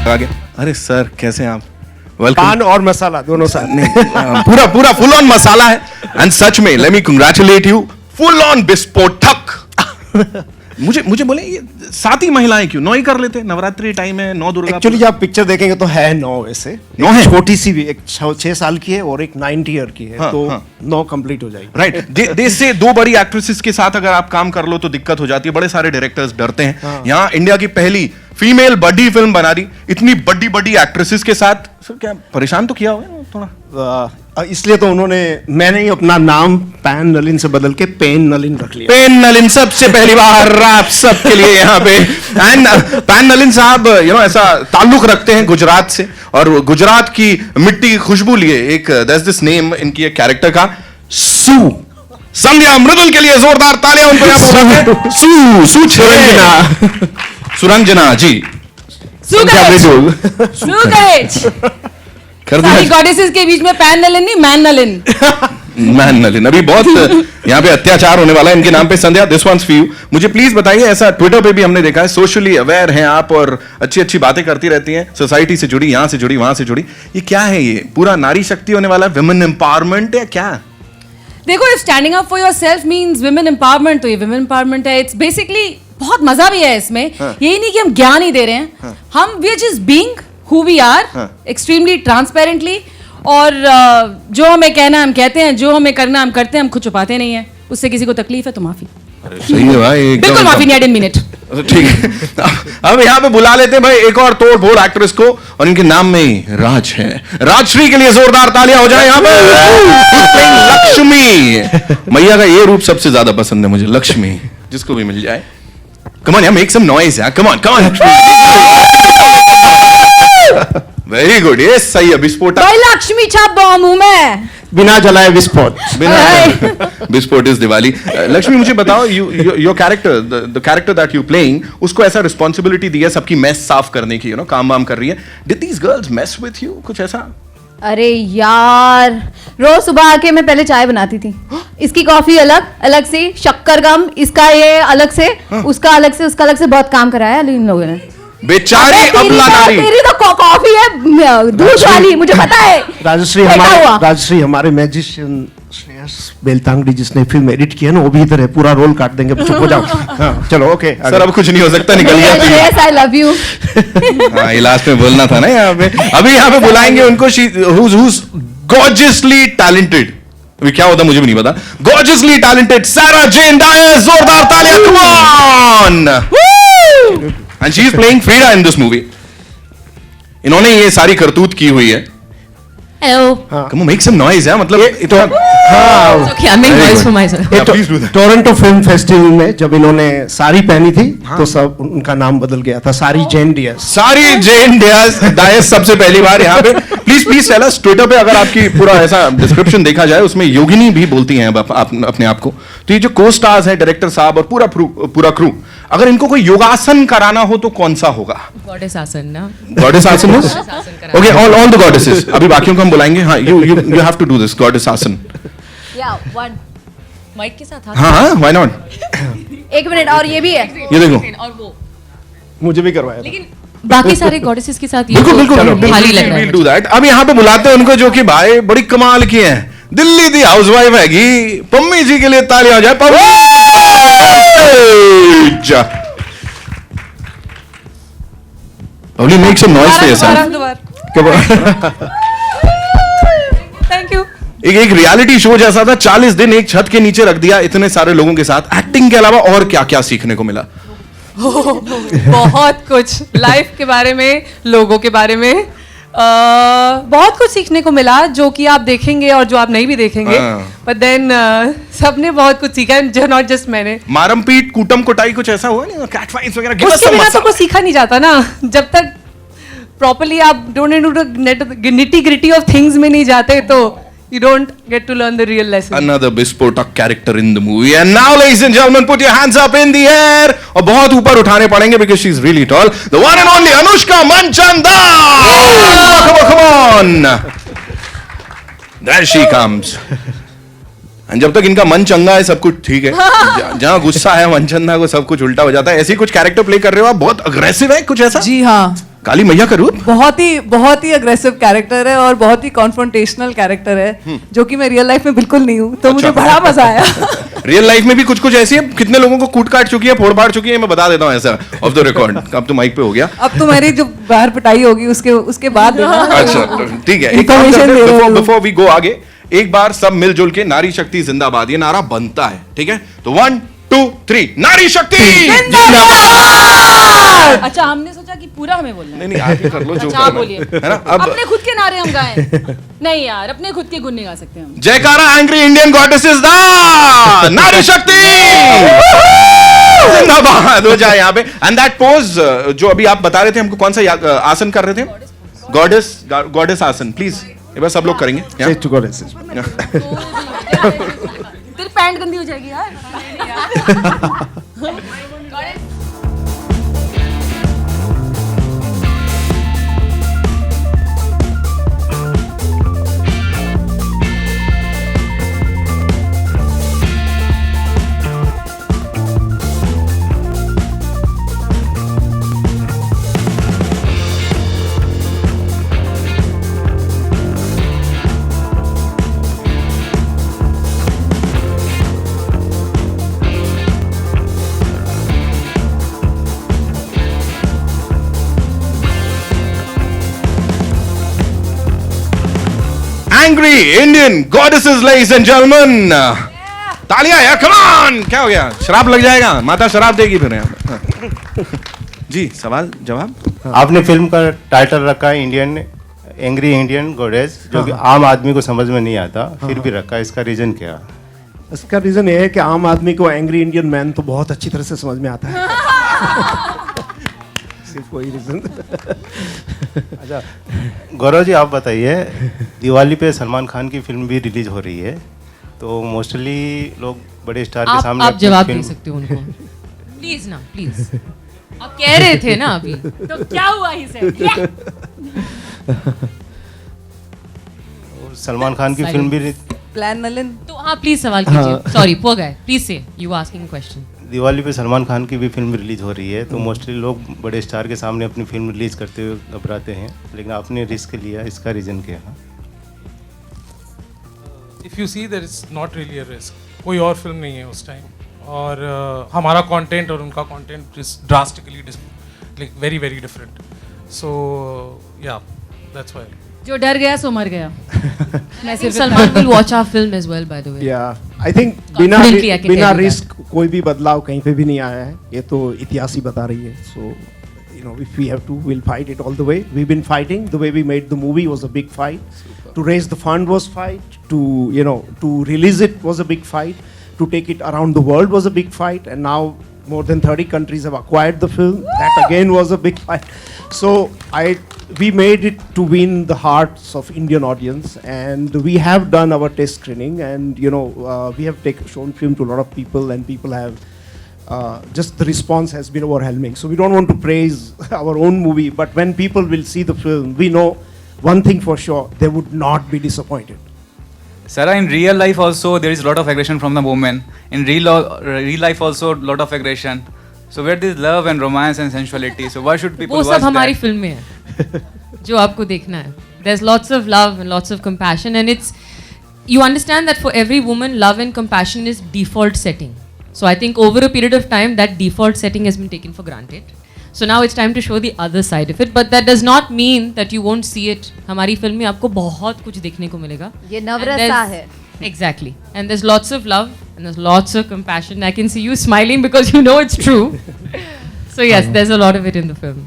आ गया। अरे सर कैसे हैं आप? वेलकम। पान और मसाला दोनों साथ नहीं, पूरा फुल ऑन मसाला है। एंड सच में let me congratulate you, full on विस्फोटक। मुझे बोले ये 7 ही महिलाएं क्यों? 9 ही कर लेते, नवरात्रि टाइम है, 9 दुर्गा। एक्चुअली आप पिक्चर देखेंगे तो है 9 वैसे। 9 है, छोटी सी भी, एक 6 साल की है और एक 90 ईयर की है। हाँ, तो हाँ। 9 कंप्लीट हो जाएगी। राइट। देश से 2 बड़ी एक्ट्रेसेस के साथ अगर आप काम कर लो तो दिक्कत हो जाती है, बड़े सारे डायरेक्टर्स डरते हैं। हाँ। यहाँ इंडिया की पहली फीमेल बड़ी फिल्म बना दी, इतनी बड़ी एक्ट्रेसेस के साथ। सर क्या परेशान तो किया होगा थोड़ा? इसलिए तो मैंने ही अपना नाम पैन नलिन से बदल के पेन नलिन रख लिया। पेन नलिन सबसे पहली बार आप सबके लिए यहाँ पे। एंड पैन नलिन साहब ऐसा ताल्लुक रखते हैं गुजरात से, और गुजरात की मिट्टी की खुशबू लिए एक दैट्स दिस नेम इनकी एक कैरेक्टर का, सू। संध्या मृदुल के लिए जोरदार तालियां उनको यहाँ पर। सू सुरंजना जी, संध्या मृदुल कर दिया। सारी गॉडेसेस के बीच में पैन नलिन नहीं, मैन नलिन। मैन नलिन। अभी बहुत यहाँ पे अत्याचार होने वाला है इनके नाम पे। संध्या, दिस वंस फॉर यू। मुझे प्लीज बताइए, ऐसा ट्विटर पे भी हमने देखा है, सोशली अवेयर हैं आप और अच्छी बातें करती रहती हैं, सोसाइटी से जुड़ी, यहाँ से जुड़ी, वहां से जुड़ी। ये क्या है? ये पूरा नारी शक्ति होने वाला, विमेन एम्पावरमेंट है क्या? देखो, if standing up for yourself means women empowerment, तो ये विमेन एम्पावरमेंट है। इट्स बेसिकली बहुत मजा भी है इसमें। यही नहीं कि हम ज्ञान ही दे रहे हैं, हम we are just being who we are extremely transparently. और जो हमें कहना है हम कहते हैं, जो हमें करना हम करते हैं, हम खुद छुपाते नहीं है। उससे किसी को तकलीफ है तो माफी। सही है भाई, बिल्कुल माफी नहीं, आई डिडंट मीन इट। ठीक है। अब यहाँ पे बुला लेते हैं भाई एक और तोड़ फोड़ एक्ट्रेस को, और इनके नाम में ही राज है। राजश्री के लिए जोरदार तालियां हो जाए यहाँ पे। लक्ष्मी मैया का ये रूप सबसे ज्यादा पसंद है मुझे, लक्ष्मी, जिसको भी मिल जाए। कम ऑन यार, मेक सम नॉइज यार, कम ऑन। वेरी गुड, ये सही है। विस्फोट भाई लक्ष्मी छाप बॉम्ब हूं मैं, बिना जलाए विस्फोट। विस्फोट इज दिवाली। लक्ष्मी, मुझे बताओ, your character, the character that you playing, उसको ऐसा रिस्पॉन्सिबिलिटी दी है सबकी मेस साफ करने की, काम वाम कर रही है। Did these girls mess with you? कुछ ऐसा? अरे यार, रोज सुबह आके मैं पहले चाय बनाती थी। इसकी कॉफी अलग से, शक्कर कम, इसका ये अलग से, उसका अलग से, उसका अलग से, बहुत काम कराया इन लोगों ने। बेचारी अबला नारी। तेरी तो कॉफी है दूध वाली, मुझे पता है। राजश्री हमारे मैजिशियन श्रेयस बेलतांगड़ी जिसने फिल्म एडिट किया ना, वो भी इधर है, पूरा रोल काट देंगे। चुप हो जाओ। हाँ, चलो ओके। सर अब कुछ नहीं हो सकता, निकल गया। Shreyas, I love you. हाँ, लास्ट में बोलना था ना यहाँ पे। अभी यहाँ पे बुलाएंगे उनको, who's gorgeously talented। अभी क्या होता मुझे भी नहीं पता। Gorgeously talented सारा जेन डायर, जोरदार तालियां, come on। And she is playing Frida in this movie. इन्होंने ये सारी करतूत की हुई है। Hello. Come on, make some noise यार, मतलब टोरंटो फिल्म फेस्टिवल में जब इन्होंने साड़ी पहनी थी, तो सब उनका नाम बदल गया था, सारी जेन डियर्स। सारी जेन डायस सबसे पहली बार यहाँ पे। प्लीज टेल अस, ट्विटर पे अगर आपकी पूरा ऐसा डिस्क्रिप्शन देखा जाए, उसमें योगिनी भी बोलती हैं अपने आप को। तो ये जो को स्टार्स है, डायरेक्टर साहब और पूरा क्रू, अगर इनको कोई योगासन कराना हो तो कौन सा होगा? गॉडेस आसन ना, गॉडेस आसन। Okay, all the goddesses. अभी बाकियों को हम बुलाएंगे। हाँ, you have to do this goddess आसन। या वन माइक के साथ। हाँ, व्हाई नॉट। 1 मिनट, और ये भी है, ये देखो, और वो मुझे भी करवाया था। लेकिन बाकी सारे गॉडेसेस के साथ ये बिल्कुल खाली लग रहा है। Do that. अब यहाँ पे बुलाते हैं उनको जो कि भाई बड़ी कमाल की हैं। दिल्ली दी हाउसवाइफ हैगी, पम्मी जी के लिए तालियां हो जाए। Pammi, make some noise for yourself. Thank you. एक रियलिटी शो जैसा था, 40 दिन एक छत के नीचे रख दिया इतने सारे लोगों के साथ। एक्टिंग के अलावा और क्या क्या सीखने को मिला? बहुत कुछ, लाइफ के बारे में, लोगों के बारे में बहुत कुछ सीखने को मिला, जो कि आप देखेंगे और जो आप नहीं भी देखेंगे। बट देन सबने बहुत कुछ सीखा, जो नॉट जस्ट मैंने। मारम पीट, कूटम कुटाई, कुछ ऐसा हुआ नहीं? कैट फाइट्स वगैरह? उसके बिना तो कुछ सीखा नहीं जाता ना, जब तक प्रॉपर्ली आप निटी ग्रिटी ऑफ थिंग्स में नहीं जाते, तो you don't get to learn the real lesson. Another bespoke character in the movie. And now, ladies and gentlemen, put your hands up in the air. और बहुत ऊपर उठाने पड़ेंगे because she's really tall. The one and only Anushka Manchanda. Come on. There she comes. And जब तक इनका मन चंगा है सब कुछ ठीक है। जहाँ गुस्सा है मनचंदा को सब कुछ उल्टा हो जाता है। ऐसी कुछ कैरेक्टर प्ले कर रहे हो आप? बहुत अग्रेसिव है कुछ ऐसा? जी हाँ, काली मैया का रूप? बहुत ही अग्रेसिव कैरेक्टर है और बहुत ही कॉन्फ्रंटेशनल कैरेक्टर है जो कि मैं रियल लाइफ में बिल्कुल नहीं हूँ, तो मुझे बड़ा मजा आया। रियल लाइफ में भी कुछ कुछ ऐसी है, कितने लोगों को कूट काट चुकी है, फोड़ फाड़ चुकी है, मैं बता देता हूँ ऐसा ऑफ द रिकॉर्ड। अब तो माइक पे हो गया। अब तो मेरी जो बाहर पिटाई होगी उसके बाद देना। अच्छा ठीक है, एक काम करते हैं, बिफोर वी गो आगे, एक बार सब मिलजुल के नारी शक्ति जिंदाबाद ये नारा बनता है, ठीक है? तो 1 2 3 नारी शक्ति जिंदाबाद। अच्छा, हमने सोचा कि पूरा हमें बोलना है। नहीं आगे कर लो जो अच्छा, आप बोलिए। है ना? अब अपने खुद के नारे हम गाएं। नहीं यार, अपने खुद के गुण नहीं गा सकते हम। जयकारा एंग्री इंडियन गॉडेसेस दा नारी शक्ति जिंदाबाद हो जाए यहाँ पे। एंड दैट पोज जो अभी आप बता रहे थे हमको, कौन सा आसन कर रहे थे? गॉडेस आसन, प्लीज ये बस सब लोग करेंगे। Say to goddesses. तेरी पैंट गंदी हो जाएगी यार। Angry Indian goddesses, ladies and gentlemen. तालियां यार, come on! क्या हो गया? शराब लग जाएगा, माता शराब देगी फिर यहाँ पे। जी सवाल जवाब। आपने फिल्म का टाइटल रखा है इंडियन एंग्री इंडियन गॉडेस, जो कि आम आदमी को समझ में नहीं आता, फिर भी रखा है, इसका रीजन क्या है? इसका रीजन ये है कि आम आदमी को एंग्री इंडियन मैन तो बहुत अच्छी तरह से समझ में आता है। सिर्फ कोई रीजन। अच्छा गौरव जी, आप बताइए, दिवाली पे सलमान खान की फिल्म भी रिलीज हो रही है, तो मोस्टली लोग बड़े स्टार के सामने आप अपनी जवाब दे फिल्म- सकते हो उनको, प्लीज ना, प्लीज। आप कह रहे थे ना अभी, तो क्या हुआ ही से? सलमान खान की फिल्म भी प्लान नलिन। तो हाँ प्लीज सवाल कीजिए। सॉरी पुअर गाय, प्लीज से यू आस्किंग क्वेश्चन। दिवाली पे सलमान खान की भी फिल्म रिलीज हो रही है, तो मोस्टली लोग बड़े स्टार के सामने अपनी फिल्म रिलीज करते हुए घबराते हैं, लेकिन आपने रिस्क लिया, इसका रीजन क्या है? If you see there is not really a risk, कोई और फिल्म नहीं है उस टाइम, और हमारा कंटेंट और उनका content is drastically like very very different, so yeah that's why. जो डर गया सो मर गया। मैं सिर्फ Salman will watch our film as well, by the way. I think बिना Confidently, I can बिना tell you रिस्क कोई भी बदलाव कहीं पे भी नहीं आया है, ये तो इतिहास ही बता रही है। सो you know, if we have to, we'll fight it all the way. We've been fighting. The way we made the movie was a big fight. To raise the fund was fight. To release it was a big fight. To take it around the world was a big fight. And now more than 30 countries have acquired the film. That again was a big fight. So we made it to win the hearts of Indian audience, and we have done our test screening, and we have shown film to a lot of people, and people have. Just the response has been overwhelming. So we don't want to praise our own movie, but when people will see the film, we know one thing for sure: they would not be disappointed. Sarah, in real life also there is a lot of aggression from the women. In real life also a lot of aggression. So where there is love and romance and sensuality. So why should people वो watch सब हमारी that? Film में है जो आपको देखना है. There's lots of love and lots of compassion, and it's, you understand that for every woman, love and compassion is default setting. So I think over a period of time that default setting has been taken for granted. So now it's time to show the other side of it, but that does not mean that you won't see it. हमारी film में आपको बहुत कुछ देखने को मिलेगा. ये नवरसा है. Exactly. And there's lots of love and there's lots of compassion. I can see you smiling because you know it's true. So yes, there's a lot of it in the film.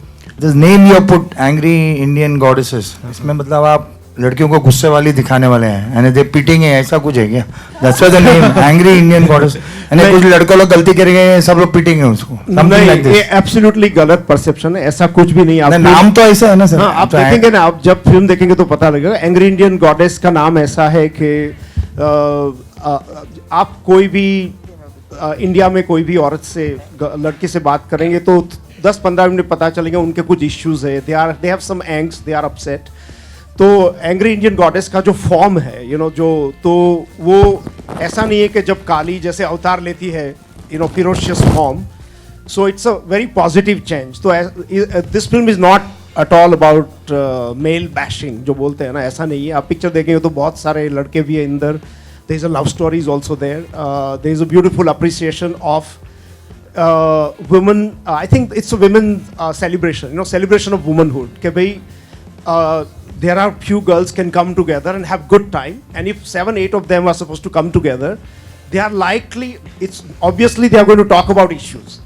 This name you have put, Angry Indian Goddesses, इसमें मतलब आप लड़कियों को गुस्से वाली दिखाने वाले हैं, यानी दे पीटेंगे, ऐसा कुछ है क्या? That's why the name Angry Indian Goddess. यानी कुछ लड़कों लोग गलती करेंगे, सब लोग पीटेंगे उसको. Something like this. ये एब्सोल्युटली गलत परसेप्शन है, ऐसा कुछ भी नहीं। आप नाम तो ऐसा है ना सर? हाँ, आप देखेंगे ना, आप जब फिल्म देखेंगे तो पता लगेगा। एंग्री इंडियन गॉडेस का नाम ऐसा है कि आप कोई भी इंडिया में कोई भी औरत से, लड़के से बात करेंगे तो 10-15 मिनट पता चलेंगे उनके कुछ इश्यूज है, they have some angst, they are upset. तो एंग्री इंडियन गॉडेस का जो फॉर्म है, तो वो ऐसा नहीं है कि जब काली जैसे अवतार लेती है, ferocious form, so it's a very positive change. तो this film is not at all about male bashing जो बोलते हैं ना, ऐसा नहीं है. आप पिक्चर देखेंगे तो बहुत सारे लड़के भी हैं अंदर. There is a love story is also there. There is a beautiful appreciation of women. I think it's a women celebration, celebration of womanhood. कि भाई there are few girls can come together and have good time, and if 7-8 of them are supposed to come together, they are likely, it's obviously they are going to talk about issues,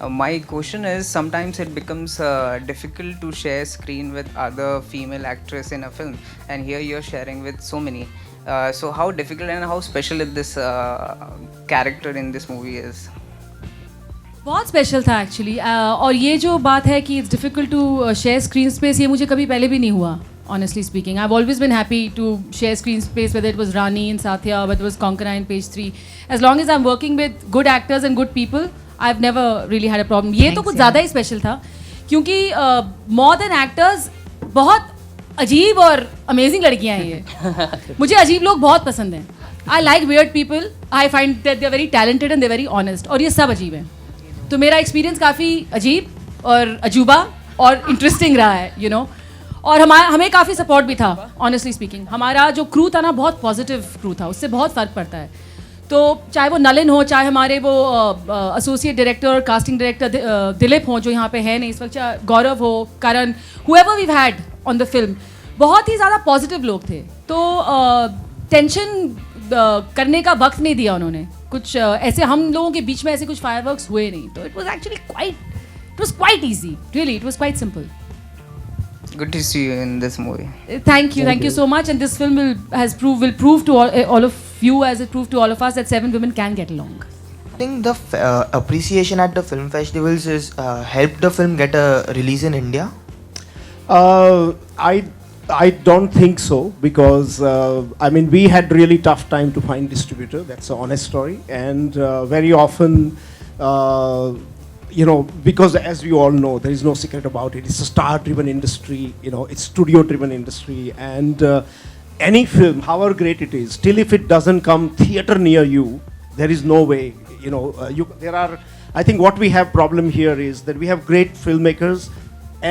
My question is, sometimes it becomes difficult to share screen with other female actress in a film, and here you're sharing with so many. So how difficult and how special is this character in this movie is? बहुत special था actually. और ये जो बात है कि it's difficult to share screen space, ये मुझे कभी पहले भी नहीं हुआ. Honestly speaking, I've always been happy to share screen space, whether it was Rani in Sandhya, whether it was Konkona in Page 3. As long as I'm working with good actors and good people, I've never really had a problem. ये तो कुछ ज़्यादा ही special था क्योंकि more than actors बहुत अजीब और amazing लड़कियाँ हैं ये. मुझे अजीब लोग बहुत पसंद हैं. I like weird people. I find that they're very talented and they're very honest. और ये सब अजीब हैं. तो मेरा एक्सपीरियंस काफ़ी अजीब और अजूबा और इंटरेस्टिंग रहा है, और हमें काफ़ी सपोर्ट भी था. ऑनेस्टली स्पीकिंग, हमारा जो क्रू था ना, बहुत पॉजिटिव क्रू था. उससे बहुत फ़र्क पड़ता है. तो चाहे वो नलिन हो, चाहे हमारे वो एसोसिएट डायरेक्टर और कास्टिंग डायरेक्टर दिलीप हो, जो यहाँ पे है नहीं इस वक्त, चाहे गौरव हो, Karan, whoever we've had on the film, बहुत ही ज़्यादा पॉजिटिव लोग थे. तो टेंशन करने का वक्त नहीं दिया उन्होंने. कुछ ऐसे हम लोगों के बीच में ऐसे कुछ फायरवर्क्स हुए नहीं. तो it was actually quite easy, really it was quite simple. Good to see you in this movie. Thank you so much. And this film will prove to all of you, as it proved to all of us, that 7 women can get along. I think the appreciation at the film festivals is helped the film get a release in India. I don't think so, because we had really tough time to find distributor. That's an honest story, and very often. Because as we all know, there is no secret about it. It's a star-driven industry, it's studio-driven industry, and any film, however great it is, still if it doesn't come theater near you, there is no way. I think what we have problem here is that we have great filmmakers,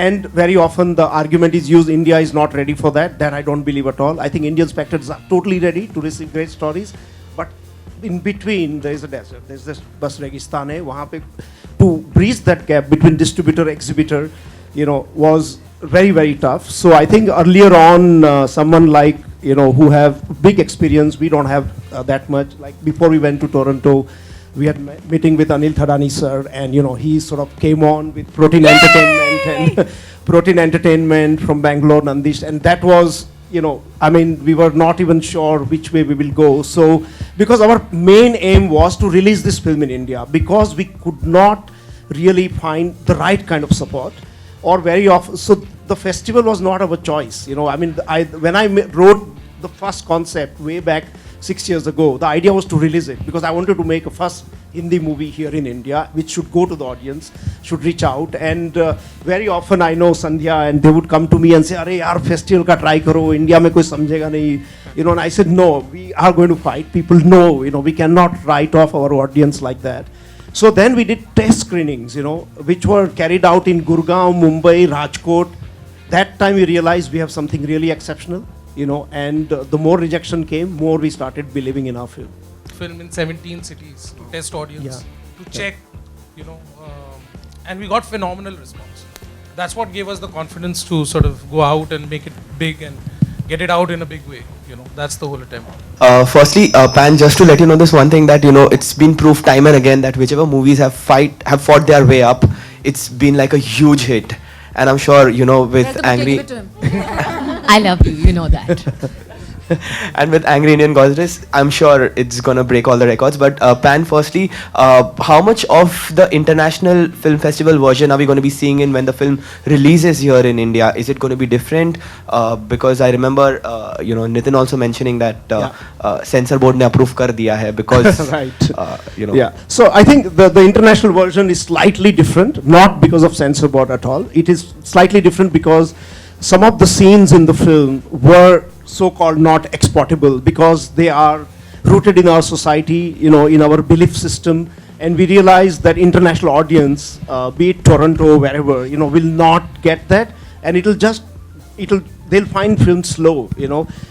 and very often the argument is used, India is not ready for that. That I don't believe at all. I think Indian spectators are totally ready to receive great stories, but in between there is a desert. There's this bus Registan hai, wahan pe to bridge that gap between distributor exhibitor, was very, very tough. So I think earlier on, someone like who have big experience, we don't have that much. Like before we went to Toronto, we had meeting with Anil Thadani sir, and he sort of came on with Protein Entertainment and Protein Entertainment from Bangalore, Nandish, and that was. We were not even sure which way we will go. So, because our main aim was to release this film in India, because we could not really find the right kind of support, or very often, so the festival was not our choice. When I wrote the first concept way back 6 years ago, the idea was to release it, because I wanted to make a first Hindi movie here in India, which should go to the audience, should reach out. And very often I know Sandhya, and they would come to me and say, "Arey yaar, festival ka try karo, India mein koi samjhega nahi." And I said, no, we are going to fight. People know, we cannot write off our audience like that. So then we did test screenings, which were carried out in Gurgaon, Mumbai, Rajkot. That time we realized we have something really exceptional, and the more rejection came, more we started believing in our film. Film in 17 cities to test audience, to check, and we got phenomenal response. That's what gave us the confidence to sort of go out and make it big and get it out in a big way. That's the whole attempt. Firstly, Pan, just to let you know this one thing, that it's been proved time and again that whichever movies have fought their way up, it's been like a huge hit. And I'm sure with Angry. I love you, you know that. And with Angry Indian Goddess, I'm sure it's gonna break all the records. But Pan, firstly, how much of the international film festival version are we going to be seeing in when the film releases here in India? Is it going to be different? Because I remember, Nitin also mentioning that censor board ne approve kar diya hai because right. Yeah. So I think the international version is slightly different, not because of censor board at all. It is slightly different because some of the scenes in the film were so-called not exportable, because they are rooted in our society, in our belief system, and we realized that international audience, be it Toronto, wherever, will not get that, and they'll find film slow,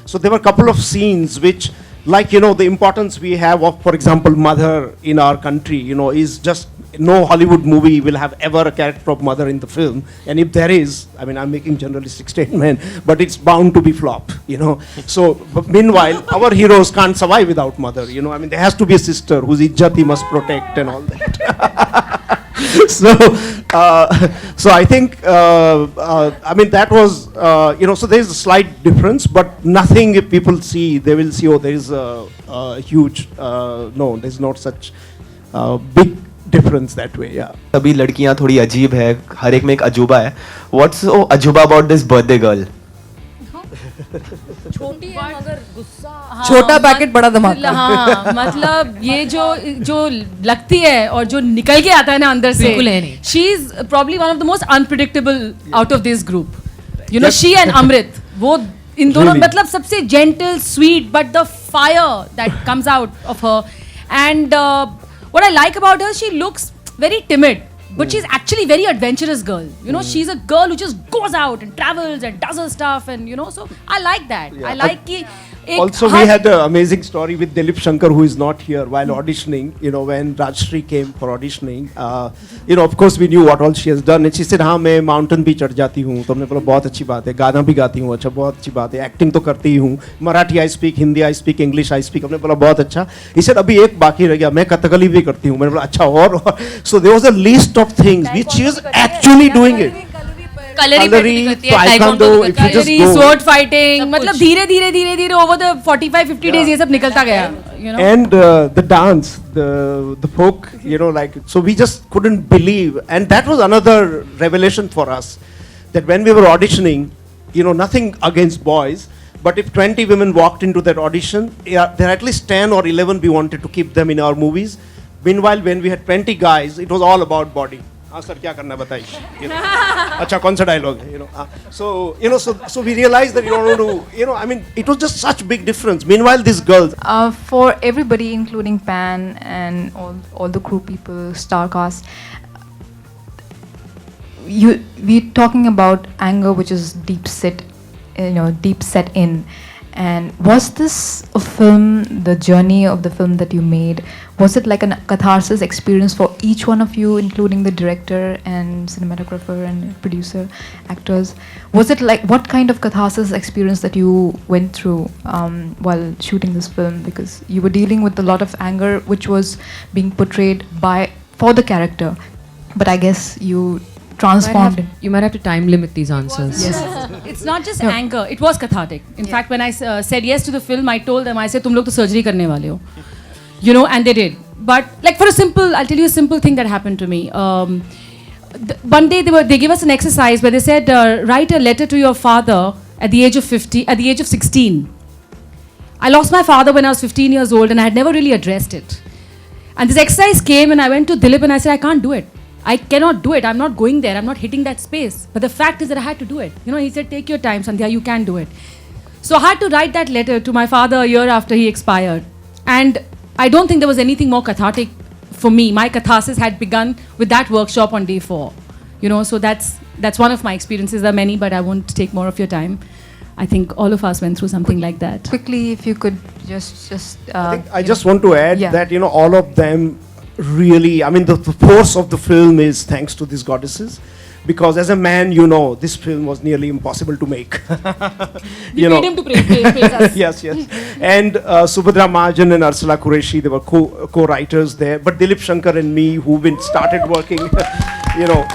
So there were a couple of scenes which, like, the importance we have of, for example, mother in our country, is just, no Hollywood movie will have ever a character of mother in the film. And if there is, I mean, I'm making generalistic statement, but it's bound to be flop, So, but meanwhile, our heroes can't survive without mother, I mean, there has to be a sister whose ijjat he must protect and all that. So I think, I mean, that was, so there's a slight difference, but nothing if people see, they will see, oh, there is a huge, no, there's not such big difference that way, yeah. सभी लड़कियां थोड़ी अजीब है, हर एक में एक अजूबा है. What's so अजूबा about this birthday girl? छोटी है मगर गुस्सा, छोटा पैकेट बड़ा धमाका. हाँ, मतलब ये जो लगती है और जो निकल के आता है ना अंदर से, बिल्कुल है नहीं. She is probably one of the most unpredictable out of this group, she and Amrit, वो इन दोनों मतलब सबसे gentle sweet, but the fire that comes out of her. And what I like about her, she looks very timid, but she's actually very adventurous girl. She's a girl who just goes out and travels and does her stuff, and so I like that. Yeah. I like ki also we had an amazing story with Dilip Shankar, who is not here, while auditioning, when Rajshri came for auditioning, of course we knew what all she has done, and she said, हाँ मैं mountain भी चढ़ जाती हूँ. तो हमने बोला बहुत अच्छी बात है, गाना भी गाती हूँ, अच्छा बहुत अच्छी बात है, एक्टिंग तो करती ही हूँ, Marathi I speak, Hindi I speak, English I speak. हमने बोला बहुत अच्छा. He said अभी एक बाकी रह गया, मैं कथकली भी करती हूँ. मैंने बोला अच्छा और so there was a list of things which she was actually doing it. Kalari, taekwondo, if you just go, sword fighting, मतलब धीरे धीरे over the 45-50 days ये सब निकलता गया, And the dance, the folk, like, so we just couldn't believe, and that was another revelation for us, that when we were auditioning, nothing against boys, but if 20 women walked into that audition, there are at least 10 or 11 we wanted to keep them in our movies. Meanwhile, when we had 20 guys, it was all about body. हाँ sir क्या करना बताइए, अच्छा कौन सा dialogue है, so we realized that you don't want to, I mean, it was just such big difference. Meanwhile, these girls, for everybody, including Pan and all the crew people, star cast, we're talking about anger which is deep set in. And was this a film, the journey of the film that you made, was it like a catharsis experience for each one of you, including the director and cinematographer and producer, actors? Was it like, what kind of catharsis experience that you went through while shooting this film? Because you were dealing with a lot of anger which was being portrayed for the character, but I guess you transformed it. You might have to time limit these answers. Yes. It's not just anger, it was cathartic. In fact, when I said yes to the film, I told them, I said, तुम लोग तो surgery करने वाले हो. And they did. But like I'll tell you a simple thing that happened to me. One day they gave us an exercise where they said, write a letter to your father at the age of 16. I lost my father when I was 15 years old, and I had never really addressed it. And this exercise came, and I went to Dilip and I said, I can't do it. I cannot do it. I'm not going there. I'm not hitting that space. But the fact is that I had to do it. He said, take your time, Sandhya, you can do it. So I had to write that letter to my father a year after he expired. And I don't think there was anything more cathartic for me. My catharsis had begun with that workshop on day 4. So that's one of my experiences. There are many, but I won't take more of your time. I think all of us went through something like that. Quickly, if you could just I just want to add that, all of them really, I mean, the force of the film is thanks to these goddesses, because as a man, this film was nearly impossible to make. We paid him to praise us. Yes. And Subhadra Mahajan and Ursula Qureshi, they were co-writers there. But Dilip Shankar and me, who started working,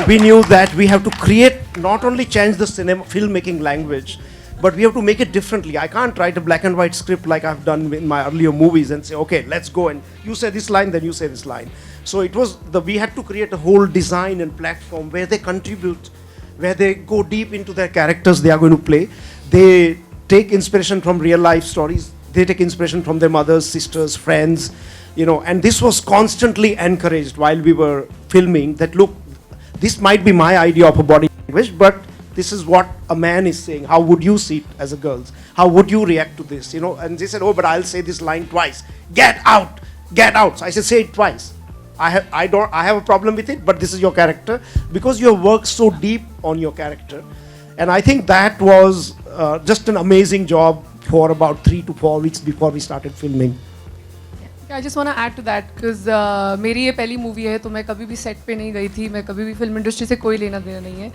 we knew that we have to create, not only change the filmmaking language, but we have to make it differently. I can't write a black and white script like I've done in my earlier movies and say, okay, let's go, and you say this line, then you say this line. So it was we had to create a whole design and platform where they contribute, where they go deep into their characters they are going to play. They take inspiration from real life stories. They take inspiration from their mothers, sisters, friends, and this was constantly encouraged while we were filming, that look, this might be my idea of a body language, but this is what a man is saying. How would you see it as a girl? How would you react to this? And they said, oh, but I'll say this line twice. Get out. So I said, say it twice. I have a problem with it, but this is your character, because you have worked so deep on your character. And I think that was just an amazing job for about 3 to 4 weeks before we started filming. I just want to add to that because मेरी ये पहली movie है, तो मैं कभी भी set पे नहीं गई थी, मैं कभी भी फिल्म इंडस्ट्री से कोई लेना देना नहीं है.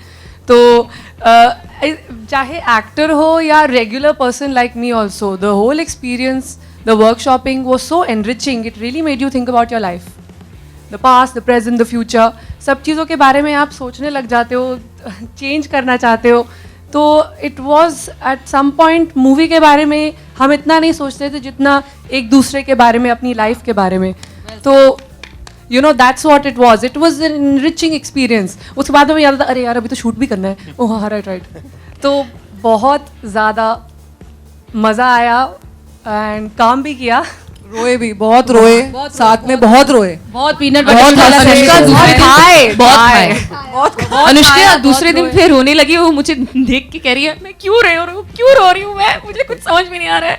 तो चाहे एक्टर हो या regular person like me also, the whole experience, the workshopping was so enriching. It really made you think about your life, the past, the present, the future. सब चीज़ों के बारे में आप सोचने लग जाते हो, चेंज करना चाहते हो. तो it was at some point movie के बारे में हम इतना नहीं सोचते थे जितना एक दूसरे के बारे में, अपनी लाइफ के बारे में. तो you know that's what it was. It was an enriching experience. उसके बाद हमें याद था, अरे यार अभी तो शूट भी करना है. ओह हाँ, राइट. तो बहुत ज़्यादा मज़ा आया एंड काम भी किया. रोए भी, बहुत रोए, साथ में बहुत रोए, बहुत पीनट बहुत बटर अनुष्का दूसरे दिन बहुत अनुष्का दूसरे दिन फिर रोने लगी. वो मुझे देख के कह रही है, मैं क्यों रो रही हूँ मैं, मुझे कुछ समझ में नहीं आ रहा है.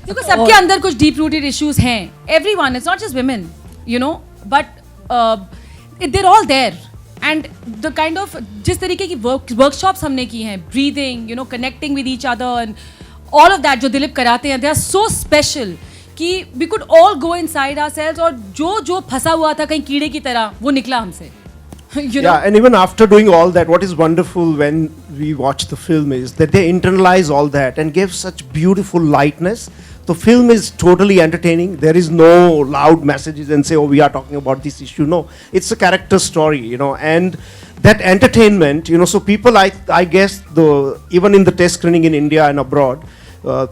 देखो सबके अंदर कुछ डीप रूटेड इश्यूज हैं. Everyone, it's not just women, you know, but they're all there. And the kind of जिस तरीके की वर्कशॉप्स हमने की हैं, breathing, you know, connecting with each other and all of that जो दिलीप कराते हैं, दे आर सो स्पेशल कि we could all go inside ourselves. और जो फंसा हुआ था कहीं कीड़े की तरह, वो निकला हमसे. You know? Yeah, and even after doing all that, what is wonderful when we watch the film is that they internalize all that and give such beautiful lightness. The film is totally entertaining. There is no loud messages and say, oh, we are talking about this issue. No, it's a character story, you know, and that entertainment, you know, so people, I guess, even in the test screening in India and abroad,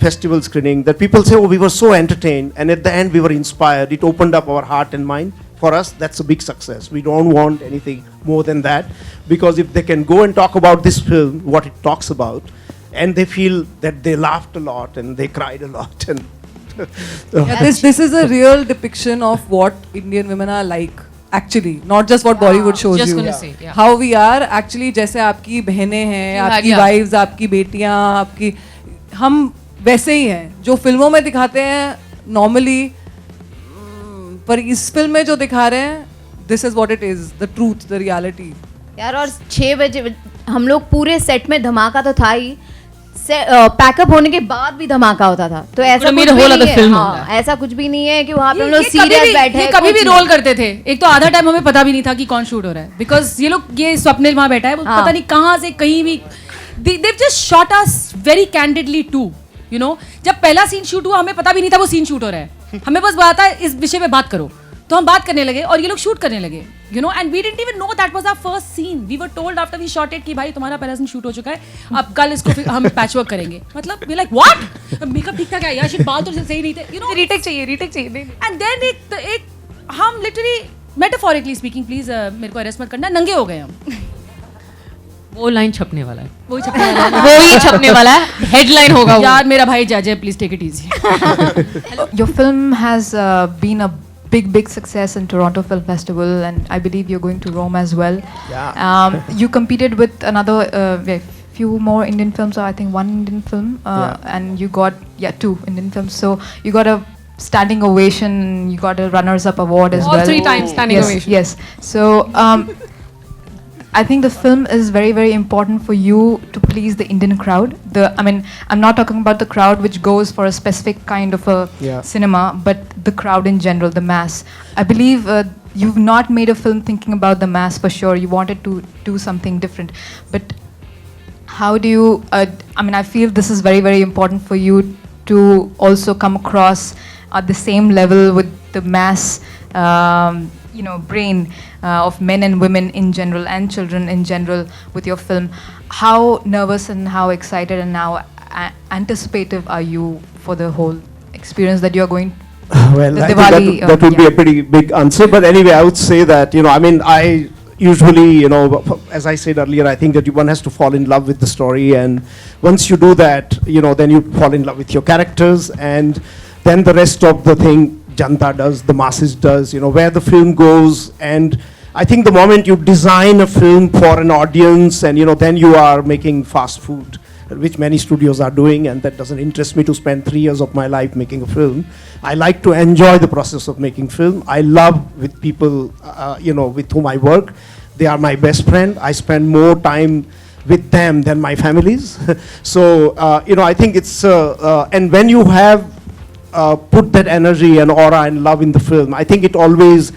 festival screening, that people say, oh, we were so entertained, and at the end we were inspired. It opened up our heart and mind. For us, that's a big success. We don't want anything more than that, because if they can go and talk about this film, what it talks about, and they feel that they laughed a lot and they cried a lot, and this is a real depiction of what Indian women are like. Actually, not just what Bollywood shows just you. gonna say, yeah. How we are actually. जैसे आपकी बहनें हैं, आपकी wives, आपकी बेटियां, आपकी, हम वैसे ही हैं जो फिल्मों में दिखाते हैं नॉर्मली, पर इस फिल्म में जो दिखा रहे हैं, this is what it is, the truth, the reality. यार, और 6 बजे हम लोग पूरे सेट में, धमाका तो था ही, पैकअप होने के बाद भी धमाका होता था. तो ऐसा कुछ भी नहीं है. हाँ, ऐसा कुछ भी नहीं है कि वहाँ पे हम लोग सीरियस बैठे हैं. कभी भी रोल करते थे. एक तो आधा टाइम हमें पता भी नहीं था कि कौन शूट हो रहा है, बिकॉज ये लोग, ये स्वप्निल वहाँ बैठा है, पता नहीं कहाँ से कहीं भी, they've just shot us very candidly too, you know. जब पहला सीन शूट हुआ, हमें पता भी नहीं था वो सीन शूट हो रहा है. हमें बस बात है इस विषय पे बात करो, तो हम बात करने लगे और ये लोग शूट करने लगे, you know, and we didn't even know that was our first scene. We were told after we shot it कि भाई तुम्हारा पहला सीन शूट हो चुका है, अब कल इसको फिर हम पैच वर्क करेंगे. मतलब we like what? मेकअप ठीक था क्या यार, बाल तो सही नहीं थे, you know. रीटेक चाहिए. And then एक हम literally metaphorically speaking, please मेरे को अरेस्ट मत करना, नंगे हो गए हम. वो लाइन छपने वाला है, वो ही छपने वाला है, हेडलाइन होगा. यार मेरा भाई Jay, please take it easy. Your film has been a big success in Toronto Film Festival, and I believe you're going to Rome as well. Yeah. You competed with another few more Indian films, or I think one Indian film, and you got 2 Indian films. So you got a standing ovation. You got a runners-up award as well. All 3 times standing ovation. Yes. So I think the film is very important for you to please the Indian crowd. I'm not talking about the crowd which goes for a specific kind of a cinema, but the crowd in general, the mass. I believe you've not made a film thinking about the mass for sure. You wanted to do something different. But how do you, I feel this is very important for you to also come across at the same level with the mass brain of men and women in general and children in general with your film. How nervous and how excited and how anticipative are you for the whole experience that you are going? Well, I think that would be a pretty big answer. But anyway, I would say that, I usually, as I said earlier, I think that one has to fall in love with the story, and once you do that, then you fall in love with your characters, and then the rest of the thing Janta does, the masses does, where the film goes. And I think the moment you design a film for an audience, and then you are making fast food, which many studios are doing, and that doesn't interest me to spend 3 years of my life making a film. I like to enjoy the process of making film. I love with people, with whom I work. They are my best friend. I spend more time with them than my families. So, I think it's, and when you have put that energy and aura and love in the film, I think it always,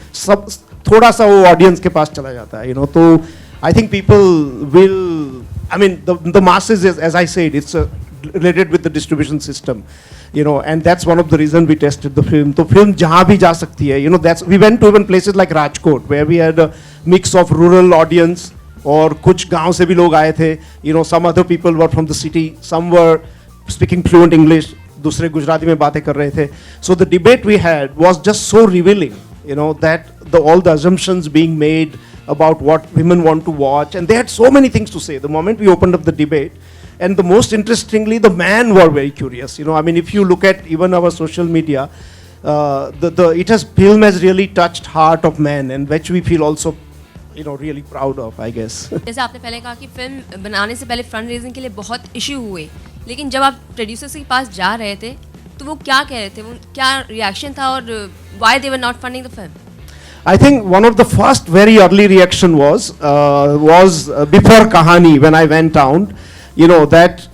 thoda sa wo audience ke paas chala jata hai, So, I think people will, the masses, as I said, it's related with the distribution system, and that's one of the reasons we tested the film. So film jahan bhi ja sakti hai, we went to even places like Rajkot, where we had a mix of rural audience, और कुछ गांव से भी लोग आए थे, some other people were from the city, some were speaking fluent English, दूसरे गुजराती में बातें कर रहे थे. So the debate we had was just so revealing, that all the assumptions being made about what women want to watch, and they had so many things to say. The moment we opened up the debate, and the most interestingly, the men were very curious. If you look at even our social media, film has really touched heart of men, and which we feel also really proud of, I guess. जैसे आपने पहले कहा कि film बनाने से पहले fund raising के लिए बहुत इश्यू हुए, लेकिन जब आप प्रोड्यूसर्स के पास जा रहे थे तो वो क्या कह रहे थे, वो क्या रिएक्शन था, और why they were not funding the film? I think one of the first very early reaction was before Kahani, when I went down, that,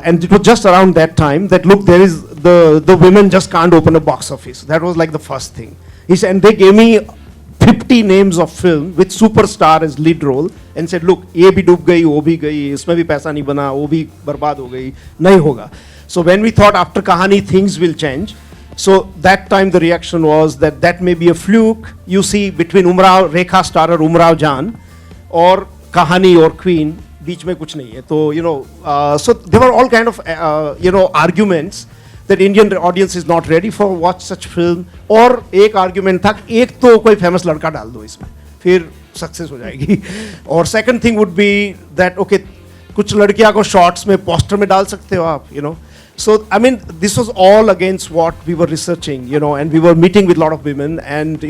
and it was just around that time that, look, there is the women just can't open a box office. That was like the first thing. He said, and they gave me 50 names of film with superstar as lead role and said, look, ये भी डूब गई, वो भी गई, इसमें भी पैसा नहीं बना, वो भी बर्बाद हो गई, नहीं होगा. So when we thought after Kahani things will change, so that time the reaction was that may be a fluke. You see between Umrao, Rekha starrer Umrao Jan, or Kahani or Queen, बीच में कुछ नहीं है. तो so there were all kind of arguments that Indian audience is not ready for watch such film. और एक argument था कि एक तो कोई famous लड़का डाल दो इसमें, फिर success हो जाएगी. और second thing would be that okay, कुछ लड़कियां को shorts में poster में डाल सकते हो आप, So this was all against what we were researching, and we were meeting with a lot of women, and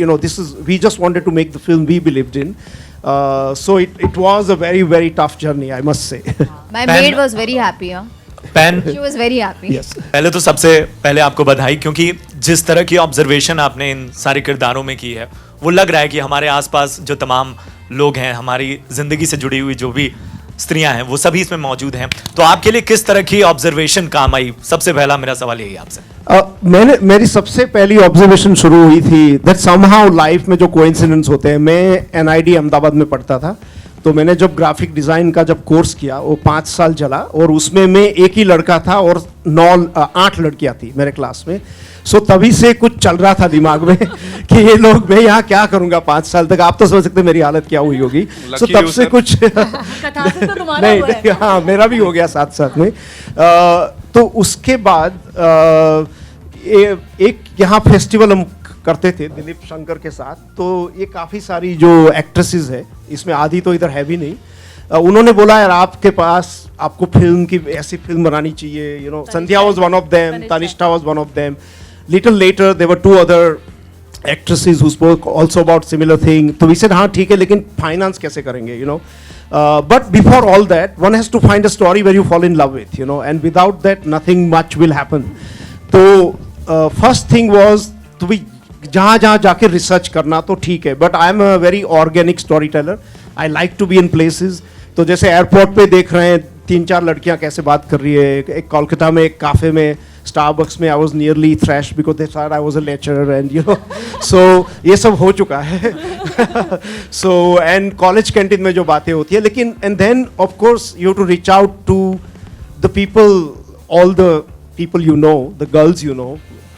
we just wanted to make the film we believed in. So it was a very, very tough journey, I must say. My maid was very happy. She was very happy. Yes. पहले तो सबसे पहले आपको बधाई, क्योंकि जिस तरह की ऑब्जर्वेशन आपने इन सारे किरदारों में की है, वो लग रहा है कि हमारे आसपास जो तमाम लोग हैं, हमारी जिंदगी से जुड़ी हुई जो भी स्त्रियां हैं, वो सभी इसमें मौजूद हैं. तो आपके लिए किस तरह की ऑब्जर्वेशन काम आई? सबसे पहला मेरा सवाल यही आपसे. मेरी सबसे पहली ऑब्जर्वेशन शुरू हुई थी दैट समहाउ लाइफ में जो कोइंसिडेंस होते हैं. मैं NID अहमदाबाद में पढ़ता था, तो मैंने जब ग्राफिक डिज़ाइन का जब कोर्स किया, वो 5 साल चला, और उसमें मैं एक ही लड़का था और 8 लड़कियां थी मेरे क्लास में. सो तभी से कुछ चल रहा था दिमाग में कि ये लोग, मैं यहाँ क्या करूँगा 5 साल तक. आप तो समझ सकते मेरी हालत क्या हुई होगी. सो तब से कुछ नहीं, हाँ, मेरा भी हो गया साथ साथ में. तो उसके बाद एक यहाँ फेस्टिवल हम करते थे दिलीप शंकर के साथ. तो ये काफ़ी सारी जो एक्ट्रेसेस है, इसमें आधी तो इधर है भी नहीं, उन्होंने बोला यार आपके पास, आपको फिल्म की ऐसी फिल्म बनानी चाहिए. Sandhya was one of them, Tannishtha was one of them. Little later there were 2 other actresses who spoke also about similar thing. तो वी सेड हाँ ठीक है, लेकिन फाइनेंस कैसे करेंगे, but before all that one has to find a story where you fall in love with, and without that nothing much will happen. तो first thing was to be जहाँ जहाँ जाके रिसर्च करना तो ठीक है, but I am a very organic story teller. I like to be in places. तो जैसे एयरपोर्ट पे देख रहे हैं 3-4 लड़कियाँ कैसे बात कर रही है. एक कोलकाता में एक काफ़े में, स्टारबक्स में, I was nearly trash because they thought I was a lecturer, and so ये सब हो चुका है. सो एंड कॉलेज कैंटीन में जो बातें होती है, लेकिन and then of course you to reach out to the people, all the people the girls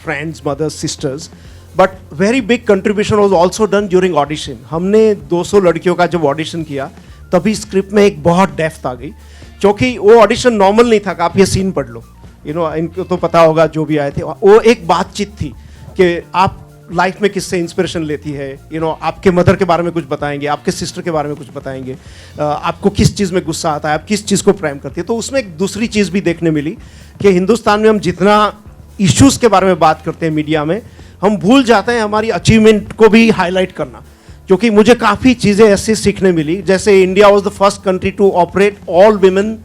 friends, mothers, sisters. But very big contribution was also done during audition. हमने 200 लड़कियों का जब ऑडिशन किया, तभी स्क्रिप्ट में एक बहुत डेप्थ आ गई, क्योंकि वो ऑडिशन नॉर्मल नहीं था कि आप ये सीन पढ़ लो. इनको तो पता होगा जो भी आए थे. वो एक बातचीत थी कि आप लाइफ में किससे इंस्पिरेशन लेती है, आपके मदर के बारे में कुछ बताएंगे, आपके सिस्टर के बारे में कुछ बताएंगे, आपको किस चीज़ में गुस्सा आता है, आप किस चीज़ को प्रेम करती है. तो उसमें एक दूसरी चीज़ भी देखने मिली कि हिंदुस्तान में हम जितना इश्यूज़ के बारे में बात करते हैं मीडिया में, हम भूल जाते हैं हमारी अचीवमेंट को भी हाईलाइट करना. क्योंकि मुझे काफ़ी चीज़ें ऐसे सीखने मिली, जैसे India was the first country to operate all women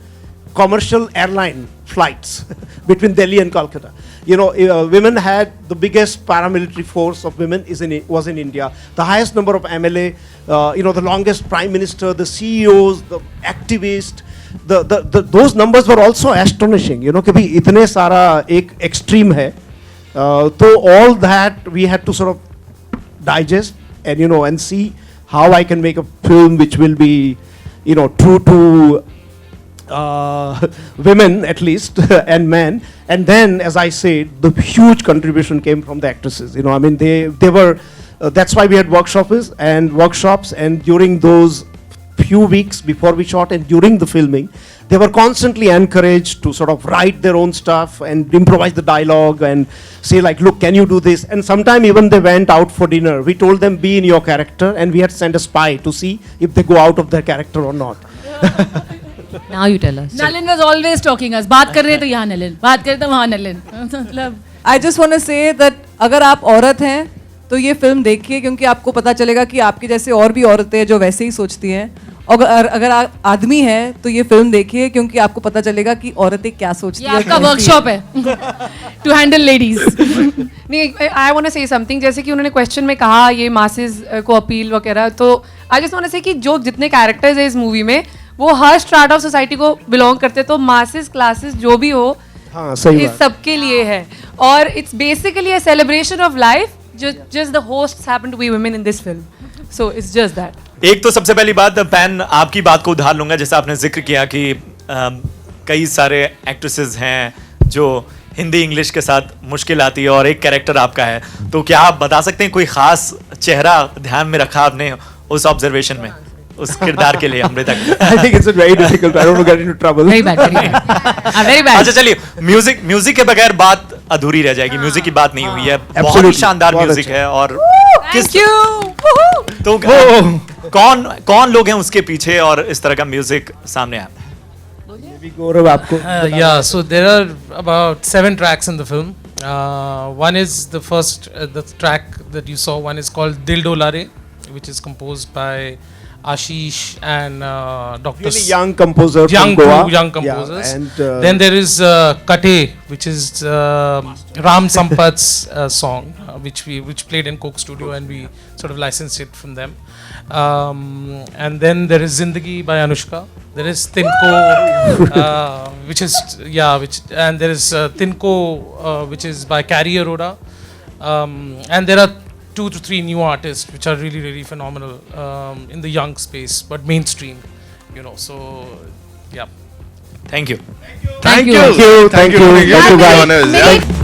commercial airline flights between Delhi and Calcutta. Women had the biggest paramilitary force of women was in India. The highest number of MLA, the longest prime minister, the CEOs, the activists. Those numbers were also astonishing. कि भी इतने सारा एक extreme है. So all that we had to sort of digest and see how I can make a film which will be true to women at least and men. And then, as I said, the huge contribution came from the actresses. They were that's why we had workshops, and during those few weeks before we shot and during the filming, they were constantly encouraged to sort of write their own stuff and improvise the dialogue and say like, look, can you do this? And sometime even they went out for dinner. We told them, be in your character, and we had sent a spy to see if they go out of their character or not. Now you tell us. Nalin was always talking us. बात कर रहे तो यहाँ Nalin, बात कर रहे तो वहाँ Nalin. I just want to say that अगर आप औरत हैं तो ये फिल्म देखिए, क्योंकि आपको पता चलेगा कि आपकी जैसे और भी औरतें हैं जो वैसे ही सोचती हैं. और अगर आप आदमी हैं तो ये फिल्म देखिए, क्योंकि आपको पता चलेगा कि औरतें क्या सोचती हैं. ये आपका वर्कशॉप है टू हैंडल लेडीज. नहीं, I want to say something. जैसे कि उन्होंने क्वेश्चन में कहा ये मासेस को अपील वगैरह, तो आई जस्ट वांट टू से कि जो जितने कैरेक्टर्स है इस मूवी में वो हर स्ट्राटा ऑफ सोसाइटी को बिलोंग करते हैं. तो मासेस क्लासेस जो भी हो, इस सबके लिए है. और it's basically a celebration of life. Just the hosts happen to be women in this film, so it's just that. एक तो सबसे पहली बात, पैन आपकी बात को उधार लूंगा. जैसा आपने जिक्र किया कि कई सारे एक्ट्रेसेस हैं जो हिंदी इंग्लिश के साथ मुश्किल आती है और एक कैरेक्टर आपका है, तो क्या आप बता सकते हैं कोई खास चेहरा ध्यान में रखा आपने उस ऑब्जर्वेशन में, उस किरदार के लिए Amrita? I think it's very difficult. I don't want to get into trouble. Very bad, very bad. Very bad. अच्छा चलिए, म्यूजिक के बगैर बात अधूरी रह जाएगी. म्यूजिक की बात नहीं हुई है. बहुत ही शानदार म्यूजिक है. और Thank you. तो कौन लोग हैं उसके पीछे और इस तरह का म्यूजिक सामने आया? Yeah, so there are about 7 tracks in the film. One is the first, the track that you saw. One is called Dil Dolare, which is composed by Ashish and Dr. Really young composer from Goa. Young composers. Yeah, and then there is Kate, which is Ram Sampat's song, which played in Coke Studio, and we sort of licensed it from them. And then there is Zindagi by Anushka. There is Tinko, and there is Tinko, which is by Carrie Aroda. And there are 2 to 3 new artists which are really, really phenomenal in the young space, but mainstream, so yeah. Thank you. Thank you. Thank you. Thank you. Thank you.